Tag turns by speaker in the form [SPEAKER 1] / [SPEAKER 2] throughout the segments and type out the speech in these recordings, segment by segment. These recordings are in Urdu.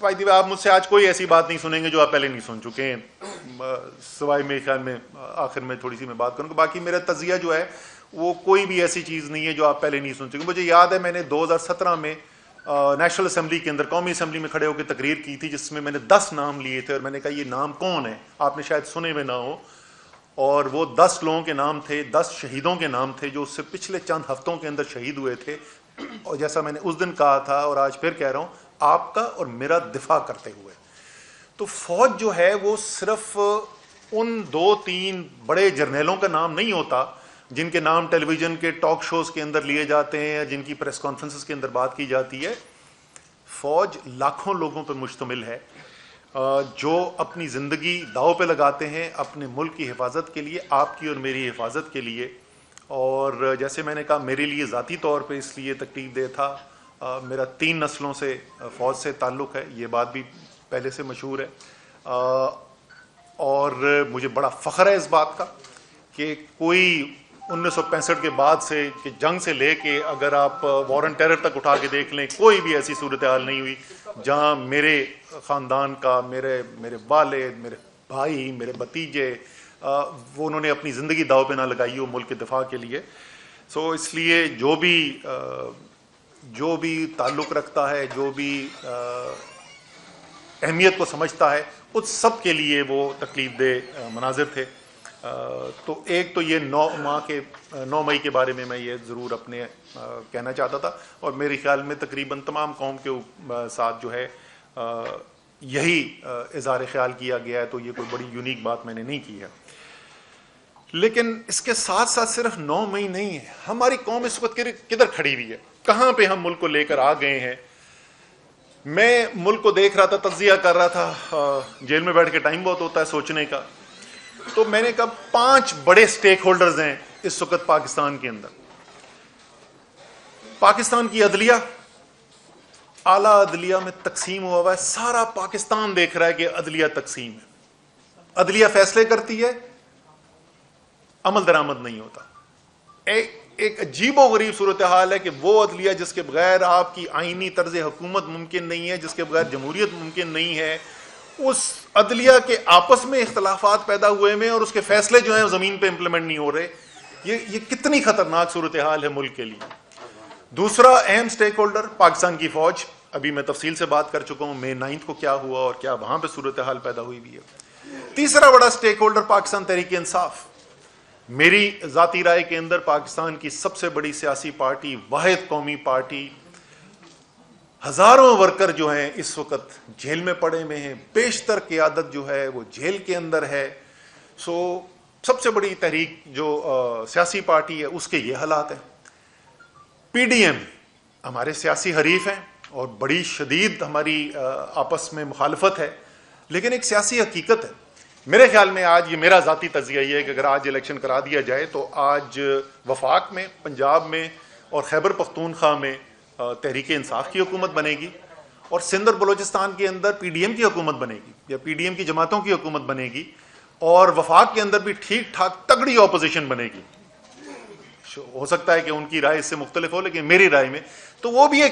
[SPEAKER 1] آپ مجھ سے آج کوئی ایسی بات نہیں سنیں گے جو آپ پہلے نہیں سن چکے ہیں، سوائے میرے خیال میں آخر میں تھوڑی سی میں بات کروں گا. باقی میرا تجزیہ جو ہے وہ کوئی بھی ایسی چیز نہیں ہے جو آپ پہلے نہیں سن چکے. مجھے یاد ہے میں نے 2017 میں نیشنل اسمبلی کے اندر، قومی اسمبلی میں کھڑے ہو کے تقریر کی تھی جس میں نے 10 نام لیے تھے، اور میں نے کہا یہ نام کون ہے، آپ نے شاید سنے ہوئے نہ ہو. اور وہ 10 لوگوں کے نام تھے، 10 شہیدوں کے نام تھے جو اس سے پچھلے چند ہفتوں کے اندر شہید ہوئے تھے. اور جیسا میں نے اس دن کہا تھا اور آج پھر کہہ رہا ہوں، آپ کا اور میرا دفاع کرتے ہوئے، تو فوج جو ہے وہ صرف ان 2-3 بڑے جرنیلوں کا نام نہیں ہوتا جن کے نام ٹیلی ویژن کے ٹاک شوز کے اندر لیے جاتے ہیں یا جن کی پریس کانفرنسز کے اندر بات کی جاتی ہے. فوج لاکھوں لوگوں پر مشتمل ہے جو اپنی زندگی داؤ پہ لگاتے ہیں اپنے ملک کی حفاظت کے لیے، آپ کی اور میری حفاظت کے لیے. اور جیسے میں نے کہا میرے لیے ذاتی طور پہ اس لیے تکلیف دہ تھا، میرا 3 نسلوں سے فوج سے تعلق ہے، یہ بات بھی پہلے سے مشہور ہے. اور مجھے بڑا فخر ہے اس بات کا کہ کوئی 1965 کے بعد سے کہ جنگ سے لے کے اگر آپ وار اینڈ ٹیرر تک اٹھا کے دیکھ لیں، کوئی بھی ایسی صورتحال نہیں ہوئی جہاں میرے خاندان کا، میرے والد، میرے بھائی، میرے بھتیجے، وہ انہوں نے اپنی زندگی داؤ پہ نہ لگائی ہو ملک کے دفاع کے لیے. سو اس لیے جو بھی تعلق رکھتا ہے، جو بھی اہمیت کو سمجھتا ہے، اس سب کے لیے وہ تکلیف دہ مناظر تھے. تو ایک تو یہ 9 مئی کے بارے میں یہ ضرور اپنے کہنا چاہتا تھا، اور میرے خیال میں تقریباً تمام قوم کے ساتھ جو ہے یہی اظہار خیال کیا گیا ہے، تو یہ کوئی بڑی یونیک بات میں نے نہیں کی ہے. لیکن اس کے ساتھ ساتھ صرف 9 مئی نہیں ہے، ہماری قوم اس وقت کدھر کھڑی ہوئی ہے، کہاں پہ ہم ملک کو لے کر آ گئے ہیں. میں ملک کو دیکھ رہا تھا، تجزیہ کر رہا تھا، جیل میں بیٹھ کے ٹائم بہت ہوتا ہے سوچنے کا، تو میں نے کہا 5 بڑے سٹیک ہولڈرز ہیں اس وقت پاکستان کے اندر. پاکستان کی عدلیہ، اعلیٰ عدلیہ میں تقسیم ہوا ہے، سارا پاکستان دیکھ رہا ہے کہ عدلیہ تقسیم ہے. عدلیہ فیصلے کرتی ہے، عمل درآمد نہیں ہوتا. ایک عجیب و غریب صورتحال ہے کہ وہ عدلیہ جس کے بغیر آپ کی آئینی طرز حکومت ممکن نہیں ہے، جس کے بغیر جمہوریت ممکن نہیں ہے، اس عدلیہ کے آپس میں اختلافات پیدا ہوئے میں اور اس کے فیصلے جو ہیں زمین پہ امپلیمنٹ نہیں ہو رہے. یہ کتنی خطرناک صورتحال ہے ملک کے لیے. دوسرا اہم سٹیک ہولڈر پاکستان کی فوج، ابھی میں تفصیل سے بات کر چکا ہوں مئی 9 کو کیا ہوا اور کیا وہاں پہ صورتحال پیدا ہوئی بھی ہے. تیسرا بڑا سٹیک ہولڈر پاکستان تحریک انصاف. میری ذاتی رائے کے اندر پاکستان کی سب سے بڑی سیاسی پارٹی، واحد قومی پارٹی، ہزاروں ورکر جو ہیں اس وقت جیل میں پڑے ہوئے ہیں، بیشتر قیادت جو ہے وہ جیل کے اندر ہے. سو سب سے بڑی تحریک جو سیاسی پارٹی ہے اس کے یہ حالات ہیں. پی ڈی ایم ہمارے سیاسی حریف ہیں اور بڑی شدید ہماری آپس میں مخالفت ہے، لیکن ایک سیاسی حقیقت ہے. میرے خیال میں آج یہ میرا ذاتی تجزیہ یہ ہے کہ اگر آج الیکشن کرا دیا جائے تو آج وفاق میں، پنجاب میں اور خیبر پختونخوا میں تحریک انصاف کی حکومت بنے گی، اور سندھ اور بلوچستان کے اندر پی ڈی ایم کی حکومت بنے گی یا پی ڈی ایم کی جماعتوں کی حکومت بنے گی، اور وفاق کے اندر بھی ٹھیک ٹھاک تگڑی اپوزیشن بنے گی. ہو سکتا ہے کہ ان کی رائے اس سے مختلف ہو، لیکن میری رائے میں تو وہ بھی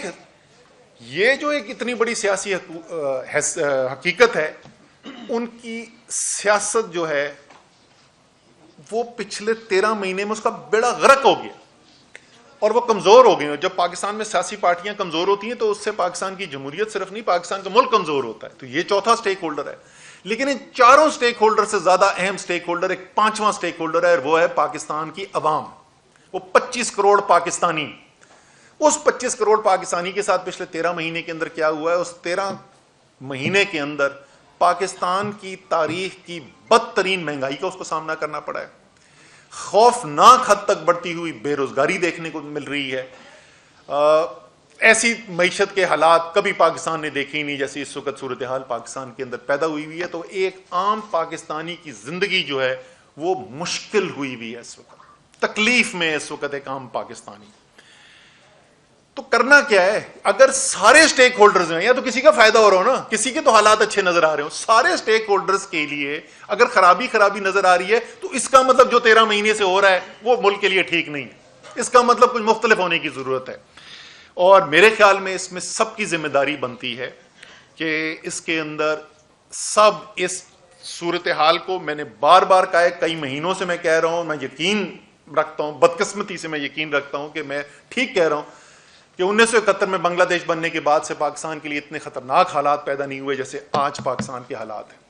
[SPEAKER 1] یہ جو ایک اتنی بڑی سیاسی حقیقت ہے، ان کی سیاست جو ہے وہ پچھلے 13 مہینے میں اس کا بیڑا غرق ہو گیا اور وہ کمزور ہو گئی. جب پاکستان میں سیاسی پارٹیاں کمزور ہوتی ہیں تو اس سے پاکستان کی جمہوریت صرف نہیں، پاکستان کا ملک کمزور ہوتا ہے. تو یہ چوتھا سٹیک ہولڈر ہے. لیکن ان چاروں سٹیک ہولڈر سے زیادہ اہم سٹیک ہولڈر ایک 5واں سٹیک ہولڈر ہے، اور وہ ہے پاکستان کی عوام. وہ 25 کروڑ پاکستانی. اس 25 کروڑ پاکستانی کے ساتھ پچھلے 13 مہینے کے اندر کیا ہوا ہے؟ اس 13 مہینے کے اندر پاکستان کی تاریخ کی بدترین مہنگائی کا اس کو سامنا کرنا پڑا ہے. خوفناک حد تک بڑھتی ہوئی بے روزگاری دیکھنے کو مل رہی ہے. ایسی معیشت کے حالات کبھی پاکستان نے دیکھے ہی نہیں جیسی اس وقت صورتحال پاکستان کے اندر پیدا ہوئی ہوئی ہے. تو ایک عام پاکستانی کی زندگی جو ہے وہ مشکل ہوئی ہوئی ہے اس وقت، تکلیف میں اس وقت ایک عام پاکستانی. تو کرنا کیا ہے؟ اگر سارے سٹیک ہولڈرز ہیں، یا تو کسی کا فائدہ ہو رہا ہو نا، کسی کے تو حالات اچھے نظر آ رہے ہوں، سارے سٹیک ہولڈرز کے لیے اگر خرابی نظر آ رہی ہے تو اس کا مطلب جو 13 مہینے سے ہو رہا ہے وہ ملک کے لیے ٹھیک نہیں ہے. اس کا مطلب کچھ مختلف ہونے کی ضرورت ہے. اور میرے خیال میں اس میں سب کی ذمہ داری بنتی ہے کہ اس کے اندر سب اس صورتحال کو میں نے بار بار کہا ہے، کئی مہینوں سے میں کہہ رہا ہوں، میں یقین رکھتا ہوں، بدقسمتی سے میں یقین رکھتا ہوں کہ میں ٹھیک کہہ رہا ہوں کہ 1971 میں بنگلہ دیش بننے کے بعد سے پاکستان کے لیے اتنے خطرناک حالات پیدا نہیں ہوئے جیسے آج پاکستان کے حالات ہیں۔